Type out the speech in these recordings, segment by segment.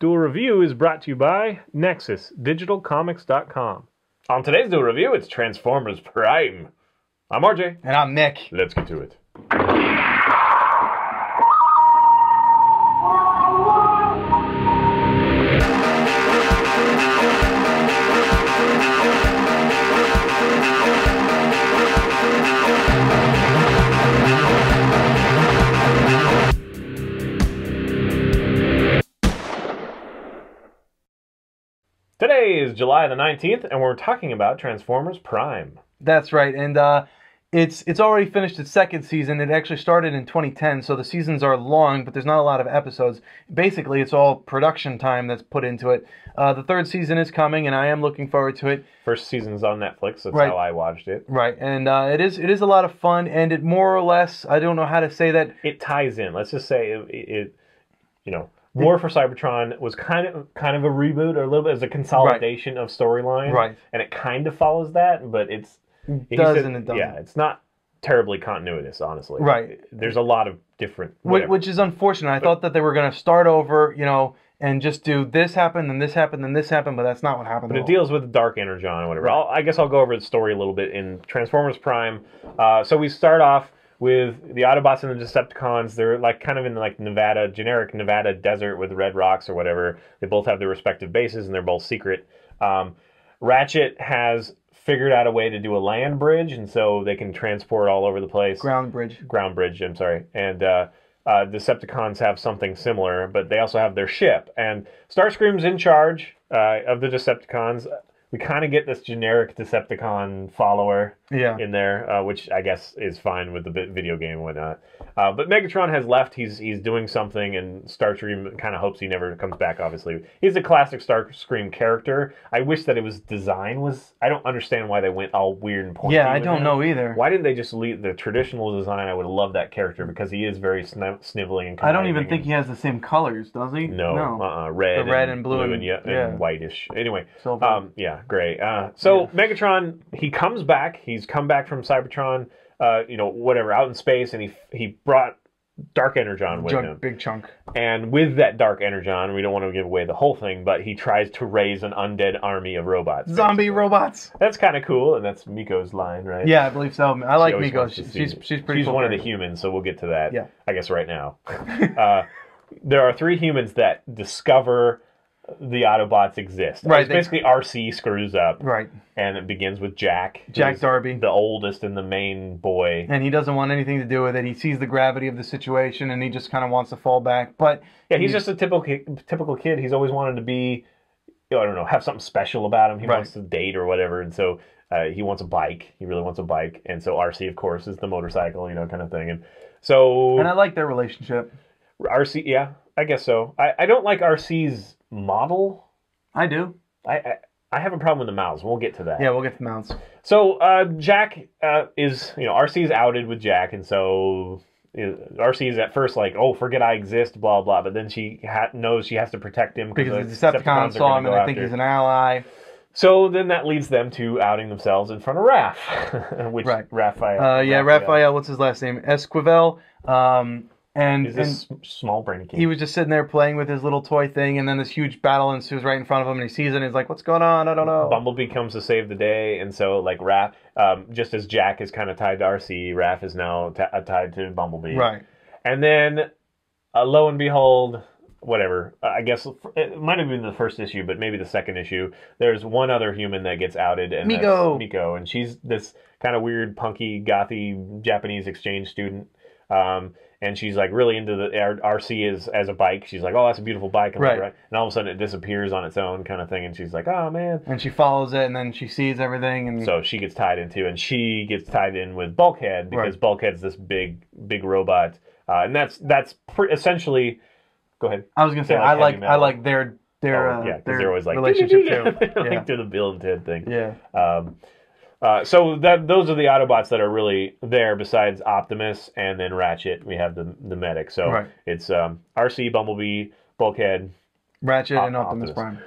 Duel Review is brought to you by NexusDigitalComics.com. On today's Duel Review, it's Transformers Prime. I'm RJ. And I'm Nick. Let's get to it. Today is July the 19th, and we're talking about Transformers Prime. That's right, and it's already finished its second season. It actually started in 2010, so the seasons are long, but there's not a lot of episodes. Basically, it's all production time that's put into it. The third season is coming, and I am looking forward to it. First season's on Netflix. That's Right. how I watched it. Right, and it is a lot of fun, and it more or less, I don't know how to say that. It ties in. Let's just say it War for Cybertron was kind of a reboot, or a little bit as a consolidation of storyline, Right. And it kind of follows that, but it doesn't. Yeah, it's not terribly continuous, honestly. Right. There's a lot of different, Which is unfortunate. I thought that they were going to start over, and just do this happened, and this happened, and this happened, but that's not what happened. But at it all. deals with Dark Energon or whatever. Right. I guess I'll go over the story a little bit in Transformers Prime. So we start off with the Autobots and the Decepticons. They're like kind of in like Nevada, generic Nevada desert with red rocks or whatever. They both have their respective bases and they're both secret. Ratchet has figured out a way to do a land bridge, and so they can transport all over the place. Ground bridge, I'm sorry. And Decepticons have something similar, but they also have their ship. And Starscream's in charge of the Decepticons. We kind of get this generic Decepticon follower in there, which I guess is fine with the video game and whatnot. But Megatron has left. He's doing something, and Starscream kind of hopes he never comes back, obviously. He's a classic Starscream character. I wish that his design was... I don't understand why they went all weird and pointy. Yeah, I don't know either. Why didn't they just leave the traditional design? I would have loved that character, because he is very sniveling and I don't even think he has the same colors, does he? No. Red, the red and blue and whitish. Anyway, silver. Great. Megatron, he comes back. He's come back from Cybertron, out in space, and he brought Dark Energon with him. Big chunk. And with that Dark Energon, we don't want to give away the whole thing, but he tries to raise an undead army of robots. Zombie robots. That's kind of cool, and that's Miko's line, right? Yeah, I believe so. I like Miko. She's pretty cool. One of the humans, so we'll get to that, yeah. I guess, right now. There are three humans that discover the Autobots exist. Right. It's basically RC screws up. Right. And it begins with Jack. Jack Darby. The oldest and the main boy. And he doesn't want anything to do with it. He sees the gravity of the situation and he just kind of wants to fall back. But yeah, he's just a typical kid. He's always wanted to be, have something special about him. He wants to date or whatever. And so he wants a bike. He really wants a bike. And so RC, of course, is the motorcycle, kind of thing. And I like their relationship. RC, yeah, I guess so. I don't like RC's model. I do. I have a problem with the mouths. We'll get to that. Yeah, we'll get to the mouths. So Jack is, RC's outed with Jack, and so RC is at first like, oh, forget I exist, blah blah. But then she knows she has to protect him because the Decepticons saw him and they think he's an ally. So then that leads them to outing themselves in front of Raph, which Raphael. Raphael. What's his last name? Esquivel. Is this small brain kid? He was just sitting there playing with his little toy thing, and then this huge battle ensues right in front of him, and he sees it, and he's like, what's going on? I don't know. Bumblebee comes to save the day, and so, like, Raph, just as Jack is kind of tied to RC, Raph is now tied to Bumblebee. Right. And then, lo and behold, whatever, I guess, it might have been the first issue, but maybe the second issue, there's one other human that gets outed, and Miko. That's Miko, and she's this kind of weird, punky, gothy Japanese exchange student. And she's like really into the RC as a bike. She's like, oh, that's a beautiful bike. And and all of a sudden it disappears on its own kind of thing. And she's like, oh, man. And she follows it, and then she sees everything. And so she gets tied into, and she gets tied in with Bulkhead, because Bulkhead's this big robot. And that's essentially... Go ahead. I was going to say, I like their they're always like, relationship too. Like to the Bill and Ted thing. Yeah. So those are the Autobots that are really there besides Optimus, and then Ratchet. We have the medic. So it's RC, Bumblebee, Bulkhead, Ratchet, and Optimus Prime.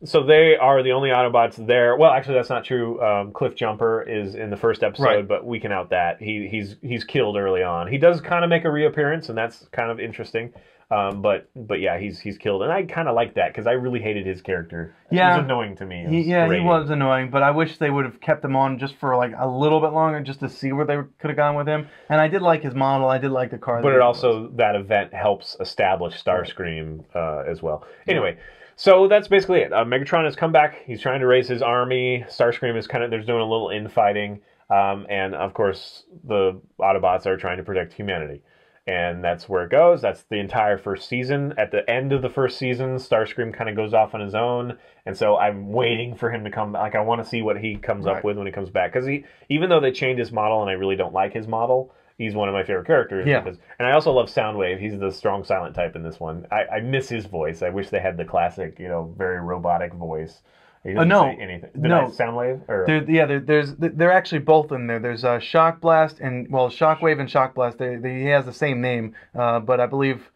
So they are the only Autobots there. Well, actually, that's not true. Cliff Jumper is in the first episode, but we can out that. He's killed early on. He does kind of make a reappearance, and that's kind of interesting. But yeah, he's killed, and I kind of like that because I really hated his character. Yeah. He was annoying to me. He was annoying, but I wish they would have kept him on just for like a little bit longer, just to see where they could have gone with him. And I did like his model. I did like the car. But it also, that event helps establish Starscream as well. Anyway, so that's basically it. Megatron has come back. He's trying to raise his army. Starscream is there's doing a little infighting. And of course, the Autobots are trying to protect humanity. And that's where it goes. That's the entire first season. At the end of the first season, Starscream kind of goes off on his own. And so I'm waiting for him to come. Like, I want to see what he comes up with when he comes back. Because even though they changed his model, and I really don't like his model, he's one of my favorite characters. Yeah. And I also love Soundwave. He's the strong silent type in this one. I miss his voice. I wish they had the classic, very robotic voice. He doesn't say anything. Soundwave? Or? They're actually both in there. There's Shock Blast Shockwave and Shock Blast. He has the same name, but I believe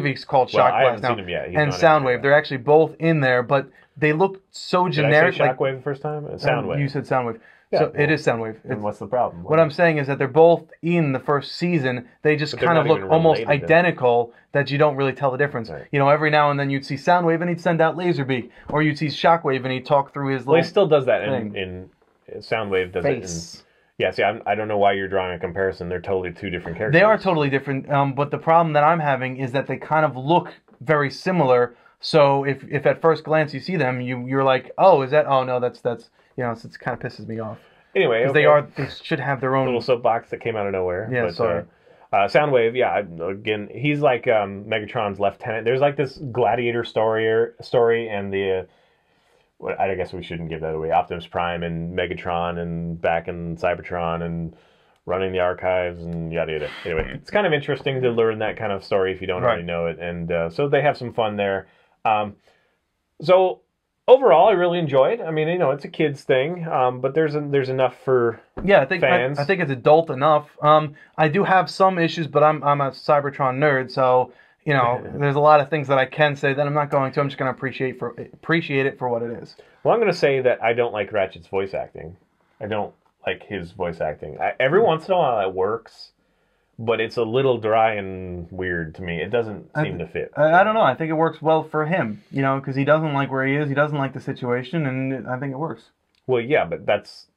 he's called Shock Blast now. Seen him yet. And Soundwave. They're actually both in there, but they look so generic. Did I say Shockwave the first time? Soundwave. You said Soundwave. Yeah, so it is Soundwave. And what's the problem? What I'm saying is that they're both in the first season. They just kind of look almost identical that you don't really tell the difference. Right. Every now and then you'd see Soundwave and he'd send out Laserbeak, or you'd see Shockwave and he'd talk through his little. Well, he still does that in Soundwave. Does Face. Yeah, see, I don't know why you're drawing a comparison. They're totally two different characters. They are totally different, but the problem that I'm having is that they kind of look very similar. So if at first glance you see them, you're like, oh, is that? Oh no, that's so it kind of pisses me off. Anyway, they should have their own little soapbox that came out of nowhere. Yeah, sorry. Soundwave, again, he's like Megatron's lieutenant. There's like this gladiator story, and I guess we shouldn't give that away. Optimus Prime and Megatron and back in Cybertron and running the archives and yada yada. Anyway, it's kind of interesting to learn that kind of story if you don't already know it, and so they have some fun there. So overall, I really enjoyed. I mean, it's a kids thing, but there's enough for fans. I think it's adult enough. I do have some issues, but I'm a Cybertron nerd, so there's a lot of things that I can say that I'm not going to. I'm just going to appreciate it for what it is. Well, I'm going to say that I don't like Ratchet's voice acting. I don't like his voice acting. Every once in a while, it works. But it's a little dry and weird to me. It doesn't seem to fit. I don't know. I think it works well for him, because he doesn't like where he is. He doesn't like the situation, and I think it works. Well, yeah, but that's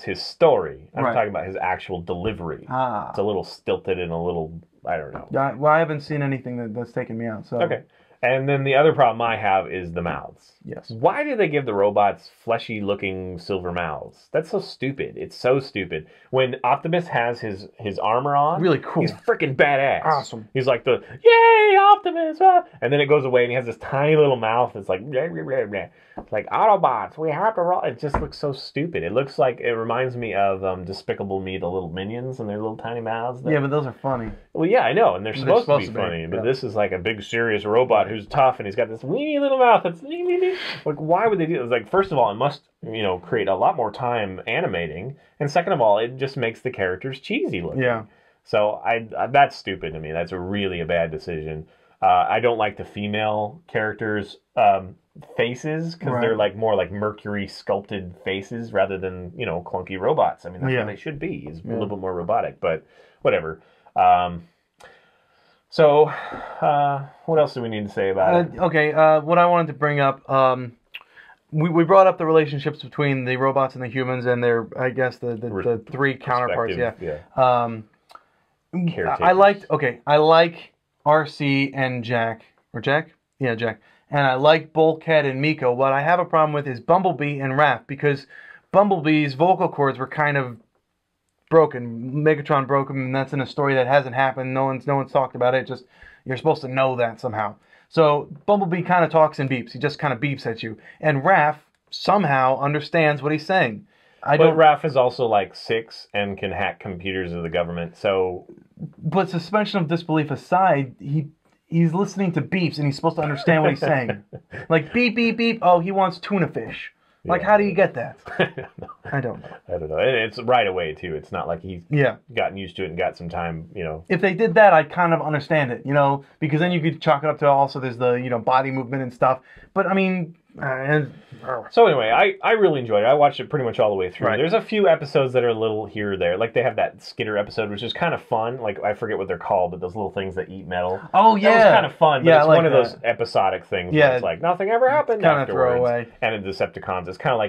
his story. I'm talking about his actual delivery. It's a little stilted and a little, I don't know. Well, I haven't seen anything that's taken me out. So okay. And then the other problem I have is the mouths. Yes. Why do they give the robots fleshy-looking silver mouths? That's so stupid. It's so stupid. When Optimus has his armor on, really cool. He's freaking badass. Awesome. He's like the yay Optimus, and then it goes away and he has this tiny little mouth that's like blah, blah, blah, blah. It's like Autobots. We have to roll. It just looks so stupid. It reminds me of Despicable Me, the little minions and their little tiny mouths. Yeah, but those are funny. Well, yeah, I know, and they're supposed to be funny. But this is like a big serious robot who's tough, and he's got this weeny little mouth that's like, why would they do this? Like, first of all, it must create a lot more time animating, and second of all, it just makes the characters cheesy looking. Yeah. So that's stupid to me. That's really a bad decision. I don't like the female characters' faces because they're like more like Mercury sculpted faces rather than clunky robots. I mean, that's what they should be. Is a little bit more robotic, but whatever. So, what else do we need to say about it? Okay, what I wanted to bring up, we brought up the relationships between the robots and the humans and their, I guess, the three counterparts. Yeah. I like RC and Jack. Yeah, Jack. And I like Bulkhead and Miko. What I have a problem with is Bumblebee and Raph, because Bumblebee's vocal cords were kind of broken. Megatron broke them, and that's in a story that hasn't happened. No one's talked about it. Just you're supposed to know that somehow. So Bumblebee kind of talks and beeps. He just kind of beeps at you. And Raph somehow understands what he's saying. But Raph is also like 6 and can hack computers of the government. So, but suspension of disbelief aside, he's listening to beeps and he's supposed to understand what he's saying. Like beep beep beep. Oh, he wants tuna fish. Like, how do you get that? I don't know. And it's right away, too. It's not like he's gotten used to it and got some time, If they did that, I'd kind of understand it, because then you could chalk it up to also there's the, body movement and stuff. But, I mean, So anyway, I really enjoyed it. I watched it pretty much all the way through. Right. There's a few episodes that are a little here or there. Like they have that Skitter episode, which is kind of fun. Like I forget what they're called, but those little things that eat metal. Oh yeah, that was kind of fun. But yeah, it's I like one of that. those episodic things. Yeah, where it's like nothing ever happened kind of afterwards. throwaway. And in Decepticons, it's kind of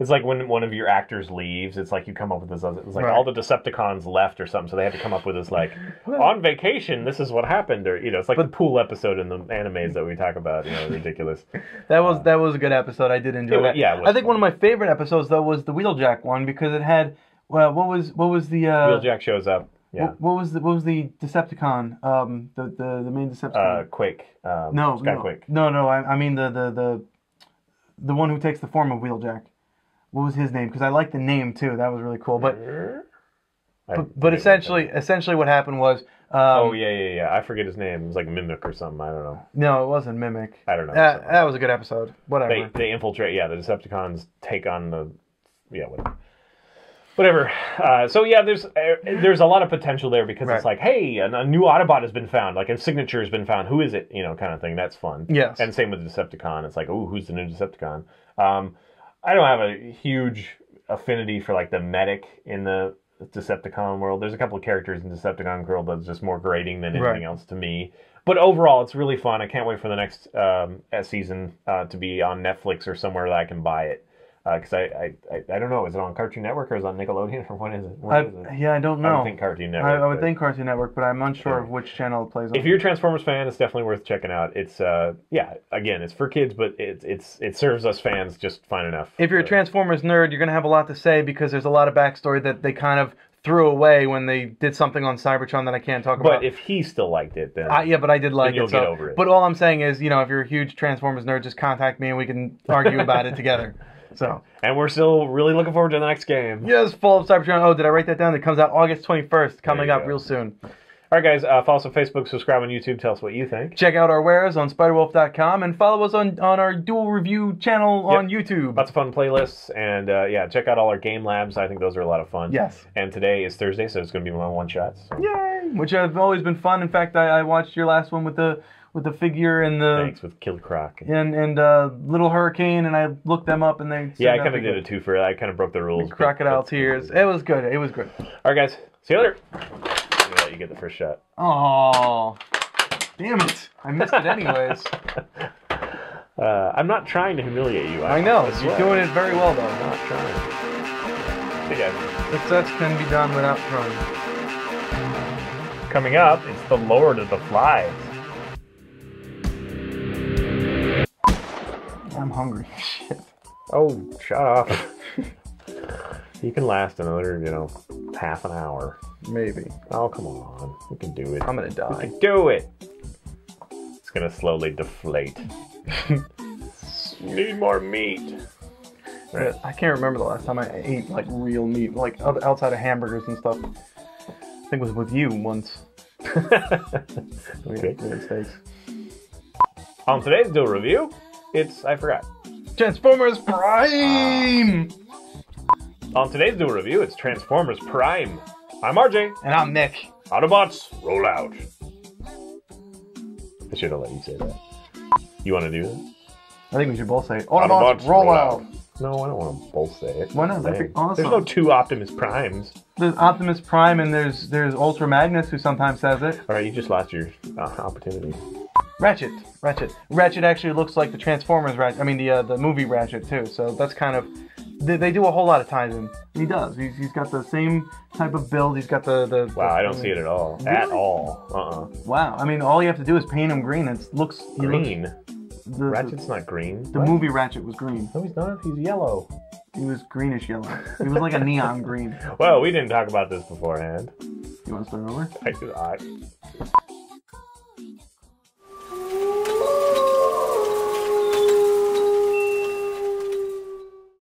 like when one of your actors leaves. It's like you come up with this. It's like Right. all the Decepticons left or something, so they have to come up with this like on vacation. This is what happened, or it's like the pool episode in the animes that we talk about. Ridiculous. That was a good episode. I did enjoy that. Yeah, it was I think one of my favorite episodes though was the Wheeljack one because it had what was the Wheeljack shows up. Yeah. What was the Decepticon? The main Decepticon. Quake. Skyquake. No. I mean the one who takes the form of Wheeljack. What was his name? Because I like the name too. That was really cool. But essentially what happened was. Yeah. I forget his name. It was like Mimic or something. I don't know. No, it wasn't Mimic. I don't know. That was a good episode. Whatever. They infiltrate. Yeah, the Decepticons take on the. Yeah, whatever. So yeah, there's a lot of potential there because it's like, hey, a new Autobot has been found. Like a signature has been found. Who is it? Kind of thing. That's fun. Yes. And same with Decepticon. It's like, oh, who's the new Decepticon? I don't have a huge affinity for like the medic in the Decepticon world. There's a couple of characters in Decepticon world that's just more grating than anything else to me. But overall, it's really fun. I can't wait for the next season to be on Netflix or somewhere that I can buy it. Because I don't know, is it on Cartoon Network or is it on Nickelodeon or what is it? Yeah, I don't know. I would think Cartoon Network. I would think Cartoon Network, but I'm unsure of which channel it plays on. If you're a Transformers fan, it's definitely worth checking out. It's again, it's for kids, but it serves us fans just fine enough. If you're a Transformers nerd, you're gonna have a lot to say because there's a lot of backstory that they kind of threw away when they did something on Cybertron that I can't talk about. But if he still liked it, then yeah, but I did like you'll it. get over it. But all I'm saying is, if you're a huge Transformers nerd, just contact me and we can argue about it together. So. And we're still really looking forward to the next game. Yes, Fall of Cybertron. Oh, did I write that down? It comes out August 21st, coming up real soon. All right, guys, follow us on Facebook, subscribe on YouTube, tell us what you think. Check out our wares on spiderwolf.com and follow us on our Duel Review channel on YouTube. Lots of fun playlists, and check out all our game labs. I think those are a lot of fun. Yes. And today is Thursday, so it's going to be my one-shots. So. Yay! Which have always been fun. In fact, I watched your last one with the figure and the... Thanks, with Killer Croc. And Little Hurricane, and I looked them up, and they... Yeah, I kind of did a twofer. I kind of broke the rules. Crocodile Tears. It was good. It was good. All right, guys. See you later. You get the first shot. Oh, damn it. I missed it anyways. I'm not trying to humiliate you. I know. You're doing it very well, though. I'm not trying. Hey, guys. Success can be done without trying. Coming up, it's the Lord of the Flies. I'm hungry. Shit. Oh, shut up. You can last another, half an hour. Maybe. Oh, come on. We can do it. I'm gonna die. We can do it. It's gonna slowly deflate. Need more meat. Right. I can't remember the last time I ate, like, real meat. Like, outside of hamburgers and stuff. I think it was with you once. Okay. Steaks. On today's Duel review, I forgot. Transformers Prime! On today's Duel review, it's Transformers Prime. I'm RJ. And I'm Nick. Autobots, roll out. I should have let you say that. You want to do that? I think we should both say it. Autobots, roll out. No, I don't want to both say it. Why not? That'd be awesome. There's no two Optimus Primes. There's Optimus Prime and there's Ultra Magnus who sometimes says it. All right, you just lost your opportunity. Ratchet actually looks like the Transformers Ratchet. I mean the movie Ratchet too. So that's kind of they do a whole lot of ties in. He does. He's got the same type of build. He's got the Wow, I don't see it at all. Really? At all. Wow. I mean, all you have to do is paint him green. It looks green. Ratchet's not green. The movie Ratchet was green. No, he's not. He's yellow. He was greenish yellow. He was like a neon green. Well, we didn't talk about this beforehand. You want to start over? I